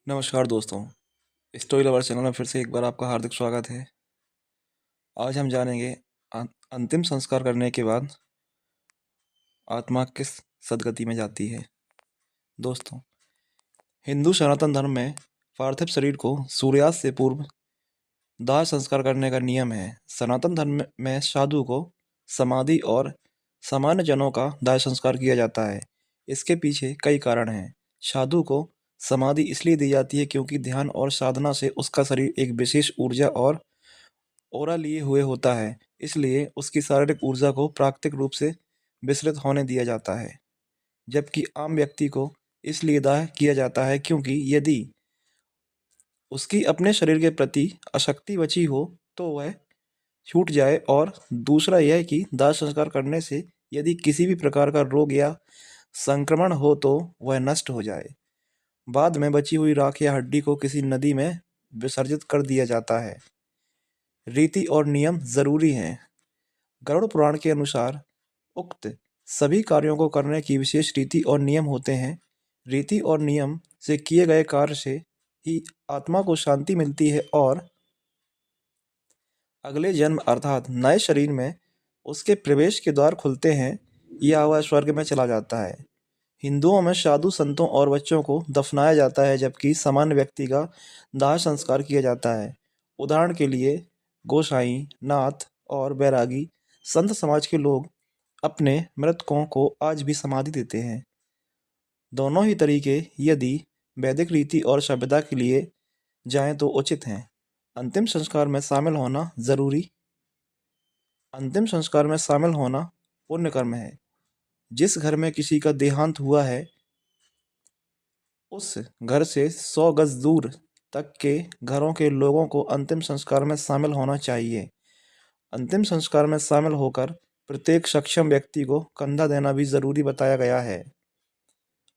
नमस्कार दोस्तों। Story lover channel में फिर से एक बार आपका हार्दिक स्वागत है। आज हम जानेंगे अंतिम संस्कार करने के बाद आत्मा किस सदगति में जाती है। दोस्तों, हिंदू सनातन धर्म में पार्थिव शरीर को सूर्यास्त से पूर्व दाह संस्कार करने का नियम है। सनातन धर्म में साधु को समाधि और सामान्य जनों का दाह संस्कार किया जाता है। इसके पीछे कई कारण हैं। साधु को समाधि इसलिए दी जाती है क्योंकि ध्यान और साधना से उसका शरीर एक विशेष ऊर्जा और ओरा लिए हुए होता है, इसलिए उसकी शारीरिक ऊर्जा को प्राकृतिक रूप से विसरित होने दिया जाता है। जबकि आम व्यक्ति को इसलिए दाह किया जाता है क्योंकि यदि उसकी अपने शरीर के प्रति आसक्ति बची हो तो वह छूट जाए, और दूसरा यह कि दाह संस्कार करने से यदि किसी भी प्रकार का रोग या संक्रमण हो तो वह नष्ट हो जाए। बाद में बची हुई राख या हड्डी को किसी नदी में विसर्जित कर दिया जाता है। रीति और नियम जरूरी हैं। गरुड़ पुराण के अनुसार उक्त सभी कार्यों को करने की विशेष रीति और नियम होते हैं। रीति और नियम से किए गए कार्य से ही आत्मा को शांति मिलती है और अगले जन्म अर्थात नए शरीर में उसके प्रवेश के द्वार खुलते हैं या वह स्वर्ग में चला जाता है। हिंदुओं में साधु संतों और बच्चों को दफनाया जाता है, जबकि सामान्य व्यक्ति का दाह संस्कार किया जाता है। उदाहरण के लिए गोसाई, नाथ और बैरागी संत समाज के लोग अपने मृतकों को आज भी समाधि देते हैं। दोनों ही तरीके यदि वैदिक रीति और सभ्यता के लिए जाएं तो उचित हैं। अंतिम संस्कार में शामिल होना जरूरी अंतिम संस्कार में शामिल होना पुण्य कर्म है। जिस घर में किसी का देहांत हुआ है उस घर से 100 गज दूर तक के घरों के लोगों को अंतिम संस्कार में शामिल होना चाहिए। अंतिम संस्कार में शामिल होकर प्रत्येक सक्षम व्यक्ति को कंधा देना भी जरूरी बताया गया है।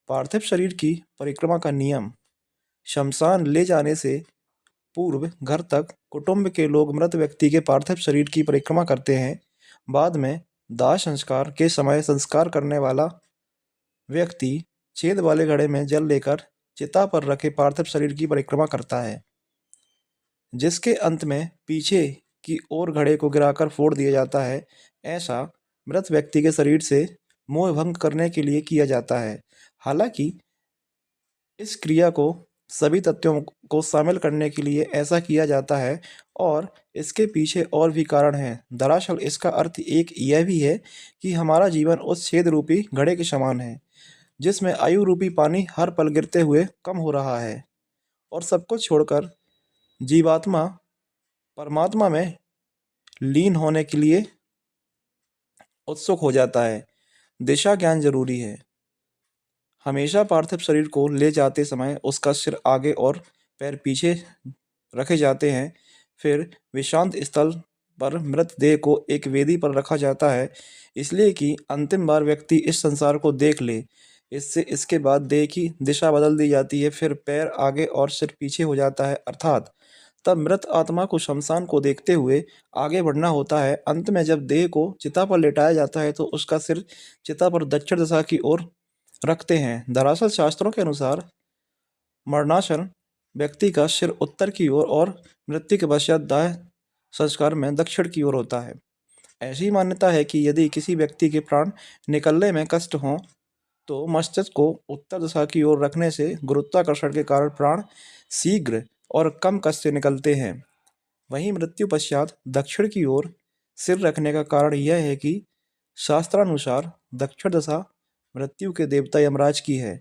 पार्थिव शरीर की परिक्रमा का नियम। शमशान ले जाने से पूर्व घर तक कुटुंब के लोग मृत व्यक्ति के पार्थिव शरीर की परिक्रमा करते हैं। बाद में दाह संस्कार के समय संस्कार करने वाला व्यक्ति छेद वाले घड़े में जल लेकर चिता पर रखे पार्थिव शरीर की परिक्रमा करता है, जिसके अंत में पीछे की ओर घड़े को गिराकर फोड़ दिया जाता है। ऐसा मृत व्यक्ति के शरीर से मोह भंग करने के लिए किया जाता है। हालांकि इस क्रिया को सभी तथ्यों को शामिल करने के लिए ऐसा किया जाता है और इसके पीछे और भी कारण हैं। दरअसल इसका अर्थ एक यह भी है कि हमारा जीवन उस छेद रूपी घड़े के समान है, जिसमें आयु रूपी पानी हर पल गिरते हुए कम हो रहा है और सब कुछ छोड़कर जीवात्मा परमात्मा में लीन होने के लिए उत्सुक हो जाता है। दिशा ज्ञान जरूरी है। हमेशा पार्थिव शरीर को ले जाते समय उसका सिर आगे और पैर पीछे रखे जाते हैं। फिर विश्रांत स्थल पर मृतदेह को एक वेदी पर रखा जाता है, इसलिए कि अंतिम बार व्यक्ति इस संसार को देख ले। इससे इसके बाद देह की दिशा बदल दी जाती है। फिर पैर आगे और सिर पीछे हो जाता है, अर्थात तब मृत आत्मा को शमशान को देखते हुए आगे बढ़ना होता है। अंत में जब देह को चिता पर लेटाया जाता है तो उसका सिर चिता पर दक्षिण दिशा की ओर रखते हैं। दरअसल शास्त्रों के अनुसार मरणासन व्यक्ति का सिर उत्तर की ओर और मृत्यु के पश्चात दाह संस्कार में दक्षिण की ओर होता है। ऐसी मान्यता है कि यदि किसी व्यक्ति के प्राण निकलने में कष्ट हो तो मस्तिष्क को उत्तर दिशा की ओर रखने से गुरुत्वाकर्षण के कारण प्राण शीघ्र और कम कष्ट से निकलते हैं। वहीं मृत्यु पश्चात दक्षिण की ओर सिर रखने का कारण यह है कि शास्त्रानुसार दक्षिण दिशा मृत्यु के देवता यमराज की है।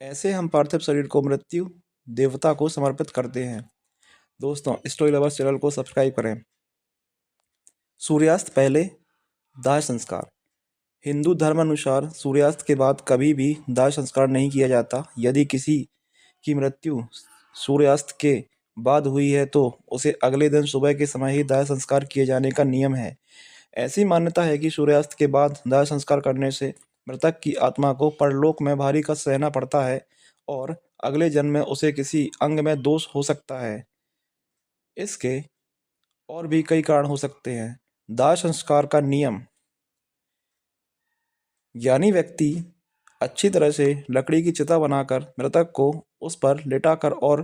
ऐसे हम पार्थिव शरीर को मृत्यु देवता को समर्पित करते हैं। दोस्तों, स्टोरी लवर्स चैनल को सब्सक्राइब करें। सूर्यास्त पहले दाह संस्कार। हिंदू धर्मानुसार सूर्यास्त के बाद कभी भी दाह संस्कार नहीं किया जाता। यदि किसी की मृत्यु सूर्यास्त के बाद हुई है तो उसे अगले दिन सुबह के समय ही दाह संस्कार किए जाने का नियम है। ऐसी मान्यता है कि सूर्यास्त के बाद दाह संस्कार करने से मृतक की आत्मा को परलोक में भारी कष्ट सहना पड़ता है और अगले जन्म में उसे किसी अंग में दोष हो सकता है। इसके और भी कई कारण हो सकते हैं। दाह संस्कार का नियम। ज्ञानी व्यक्ति अच्छी तरह से लकड़ी की चिता बनाकर मृतक को उस पर लिटाकर और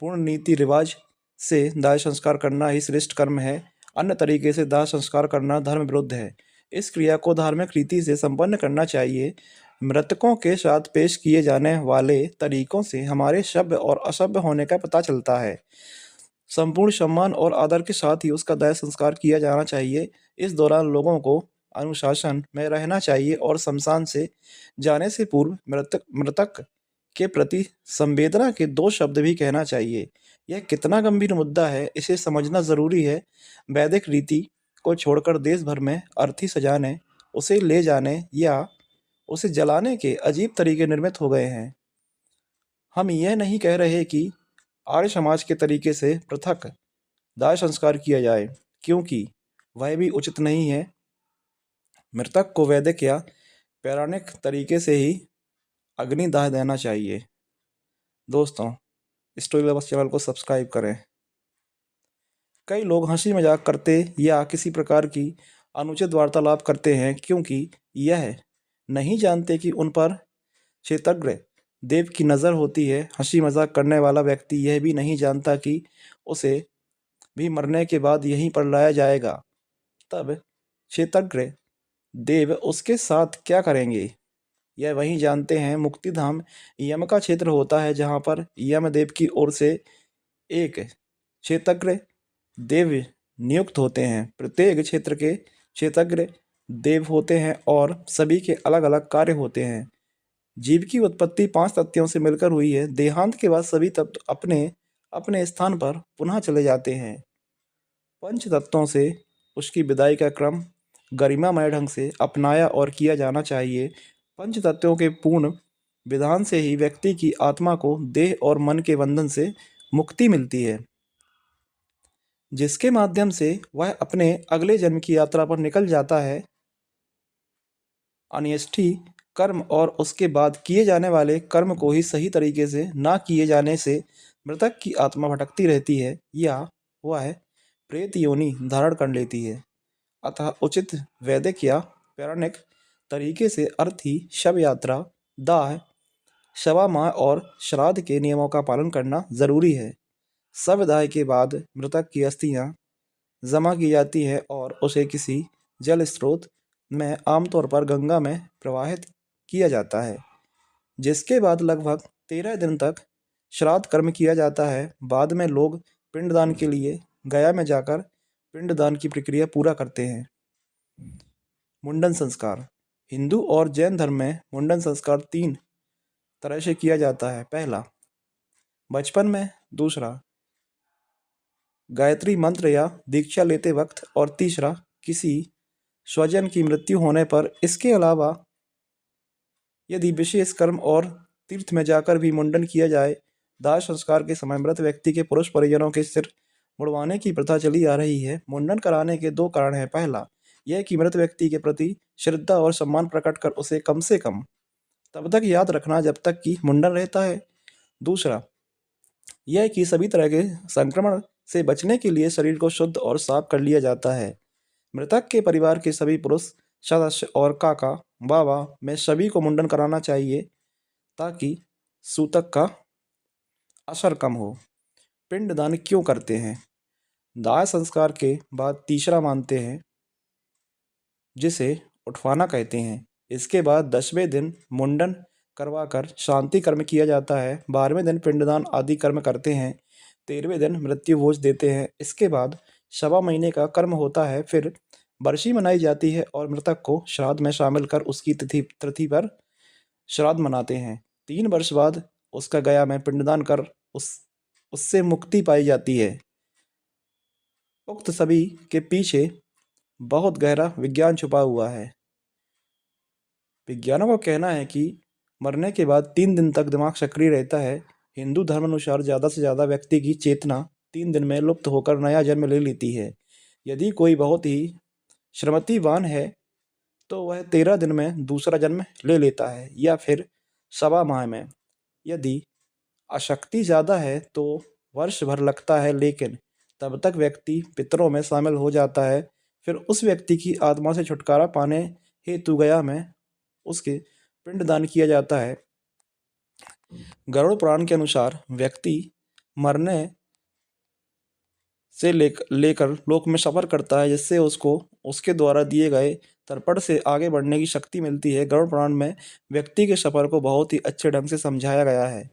पूर्ण नीति रिवाज से दाह संस्कार करना ही श्रेष्ठ कर्म है। अन्य तरीके से दाह संस्कार करना धर्म विरुद्ध है। इस क्रिया को धार्मिक रीति से संपन्न करना चाहिए। मृतकों के साथ पेश किए जाने वाले तरीकों से हमारे सभ्य और असभ्य होने का पता चलता है। संपूर्ण सम्मान और आदर के साथ ही उसका दाह संस्कार किया जाना चाहिए। इस दौरान लोगों को अनुशासन में रहना चाहिए और शमशान से जाने से पूर्व मृतक मृतक के प्रति संवेदना के 2 शब्द भी कहना चाहिए। यह कितना गंभीर मुद्दा है, इसे समझना जरूरी है। वैदिक रीति को छोड़कर देश भर में अर्थी सजाने, उसे ले जाने या उसे जलाने के अजीब तरीके निर्मित हो गए हैं। हम यह नहीं कह रहे कि आर्य समाज के तरीके से पृथक दाह संस्कार किया जाए, क्योंकि वह भी उचित नहीं है। मृतक को वैदिक या पौराणिक तरीके से ही अग्नि दाह देना चाहिए। दोस्तों, स्टोरी लवर्स चैनल को सब्सक्राइब करें। कई लोग हंसी मजाक करते या किसी प्रकार की अनुचित वार्तालाप करते हैं, क्योंकि यह नहीं जानते कि उन पर क्षेत्रज्ञ देव की नज़र होती है। हंसी मजाक करने वाला व्यक्ति यह भी नहीं जानता कि उसे भी मरने के बाद यहीं पर लाया जाएगा। तब क्षेत्रज्ञ देव उसके साथ क्या करेंगे, यह वही जानते हैं। मुक्ति धाम यम का क्षेत्र होता है, जहाँ पर यमदेव की ओर से एक क्षेत्रज्ञ देव नियुक्त होते हैं। प्रत्येक क्षेत्र के क्षेत्रज्ञ देव होते हैं और सभी के अलग अलग कार्य होते हैं। जीव की उत्पत्ति 5 तत्वों से मिलकर हुई है। देहांत के बाद सभी तत्व अपने अपने स्थान पर पुनः चले जाते हैं। पंच तत्वों से उसकी विदाई का क्रम गरिमामय ढंग से अपनाया और किया जाना चाहिए। पंच तत्वों के पूर्ण विधान से ही व्यक्ति की आत्मा को देह और मन के बंधन से मुक्ति मिलती है, जिसके माध्यम से वह अपने अगले जन्म की यात्रा पर निकल जाता है। अन्येष्टि कर्म और उसके बाद किए जाने वाले कर्म को ही सही तरीके से ना किए जाने से मृतक की आत्मा भटकती रहती है या वह प्रेत योनि धारण कर लेती है। अतः उचित वैदिक या पौराणिक तरीके से अर्थी, शव यात्रा, दाह, शवा माह और श्राद्ध के नियमों का पालन करना जरूरी है। शव दाह के बाद मृतक की अस्थियां जमा की जाती है और उसे किसी जल स्रोत में, आमतौर पर गंगा में प्रवाहित किया जाता है, जिसके बाद लगभग 13 दिन तक श्राद्ध कर्म किया जाता है। बाद में लोग पिंडदान के लिए गया में जाकर पिंडदान की प्रक्रिया पूरा करते हैं। मुंडन संस्कार। हिंदू और जैन धर्म में मुंडन संस्कार 3 तरह से किया जाता है। पहला, बचपन में। दूसरा, गायत्री मंत्र या दीक्षा लेते वक्त। और तीसरा, किसी स्वजन की मृत्यु होने पर। इसके अलावा यदि विशेष कर्म और तीर्थ में जाकर भी मुंडन किया जाए। दाह संस्कार के समय मृत व्यक्ति के पुरुष परिजनों के सिर मुड़वाने की प्रथा चली आ रही है। मुंडन कराने के 2 कारण हैं। पहला, यह कि मृत व्यक्ति के प्रति श्रद्धा और सम्मान प्रकट कर उसे कम से कम तब तक याद रखना जब तक कि मुंडन रहता है। दूसरा, यह कि सभी तरह के संक्रमण से बचने के लिए शरीर को शुद्ध और साफ कर लिया जाता है। मृतक के परिवार के सभी पुरुष सदस्य और काका बाबा में सभी को मुंडन कराना चाहिए, ताकि सूतक का असर कम हो। पिंडदान क्यों करते हैं? दाह संस्कार के बाद तीसरा मानते हैं, जिसे उठवाना कहते हैं। इसके बाद 10वें दिन मुंडन करवाकर शांति कर्म किया जाता है। 12वें दिन पिंडदान आदि कर्म करते हैं। 13वें दिन मृत्यु भोज देते हैं। इसके बाद सवा महीने का कर्म होता है। फिर बरसी मनाई जाती है और मृतक को श्राद्ध में शामिल कर उसकी तिथि पर श्राद्ध मनाते हैं। 3 वर्ष बाद उसका गया में पिंडदान कर उससे मुक्ति पाई जाती है। उक्त सभी के पीछे बहुत गहरा विज्ञान छुपा हुआ है। विज्ञानों का कहना है कि मरने के बाद 3 दिन तक दिमाग सक्रिय रहता है। हिंदू धर्म अनुसार ज़्यादा से ज़्यादा व्यक्ति की चेतना 3 दिन में लुप्त होकर नया जन्म ले लेती है। यदि कोई बहुत ही श्रीमतीवान है तो वह 13 दिन में दूसरा जन्म ले लेता है, या फिर सवा माह में। यदि अशक्ति ज़्यादा है तो वर्ष भर लगता है, लेकिन तब तक व्यक्ति पितरों में शामिल हो जाता है। फिर उस व्यक्ति की आत्मा से छुटकारा पाने हेतु गया में उसके पिंडदान किया जाता है। गरुड़ पुराण के अनुसार व्यक्ति मरने से लेकर लोक में सफर करता है, जिससे उसको उसके द्वारा दिए गए तर्पण से आगे बढ़ने की शक्ति मिलती है। गरुड़ पुराण में व्यक्ति के सफर को बहुत ही अच्छे ढंग से समझाया गया है।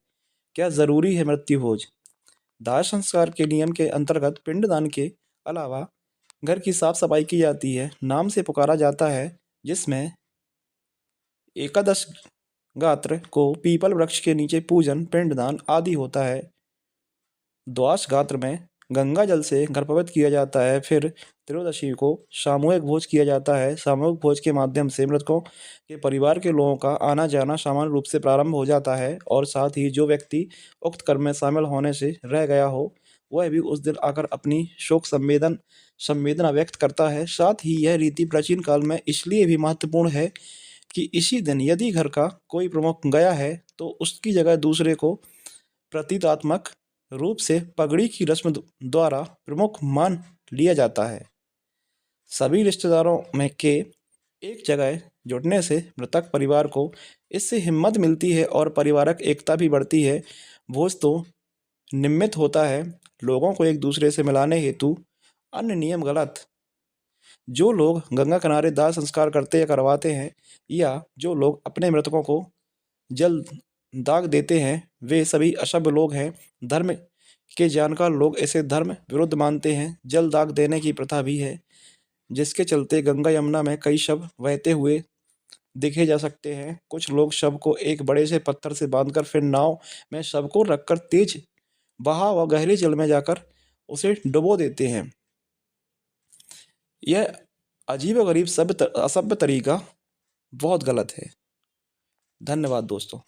क्या जरूरी है मृत्यु भोज? दाह संस्कार के नियम के अंतर्गत पिंडदान के अलावा घर की साफ सफाई की जाती है, नाम से पुकारा जाता है, जिसमें एकादश गात्र को पीपल वृक्ष के नीचे पूजन, पिंडदान आदि होता है। द्वादश गात्र में गंगा जल से घर पवित्र किया जाता है। फिर त्रयोदशी को सामूहिक भोज किया जाता है। सामूहिक भोज के माध्यम से मृतकों के परिवार के लोगों का आना जाना सामान्य रूप से प्रारंभ हो जाता है और साथ ही जो व्यक्ति उक्त कर्म में शामिल होने से रह गया हो वह भी उस दिन आकर अपनी शोक संवेदना व्यक्त करता है। साथ ही यह रीति प्राचीन काल में इसलिए भी महत्वपूर्ण है कि इसी दिन यदि घर का कोई प्रमुख गया है तो उसकी जगह दूसरे को प्रतीकात्मक रूप से पगड़ी की रस्म द्वारा प्रमुख मान लिया जाता है। सभी रिश्तेदारों में के एक जगह जुटने से मृतक परिवार को इससे हिम्मत मिलती है और पारिवारिक एकता भी बढ़ती है। भोज तो निमित्त होता है लोगों को एक दूसरे से मिलाने हेतु। अन्य नियम गलत। जो लोग गंगा किनारे दाह संस्कार करते या करवाते हैं या जो लोग अपने मृतकों को जल दाग देते हैं वे सभी असभ्य लोग हैं। धर्म के जानकार लोग इसे धर्म विरुद्ध मानते हैं। जल दाग देने की प्रथा भी है, जिसके चलते गंगा यमुना में कई शव बहते हुए देखे जा सकते हैं। कुछ लोग शव को एक बड़े से पत्थर से बांधकर फिर नाव में शव को रखकर तेज बहाव व गहरे जल में जाकर उसे डुबो देते हैं। यह अजीबोगरीब असभ्य तरीका बहुत गलत है। धन्यवाद दोस्तों।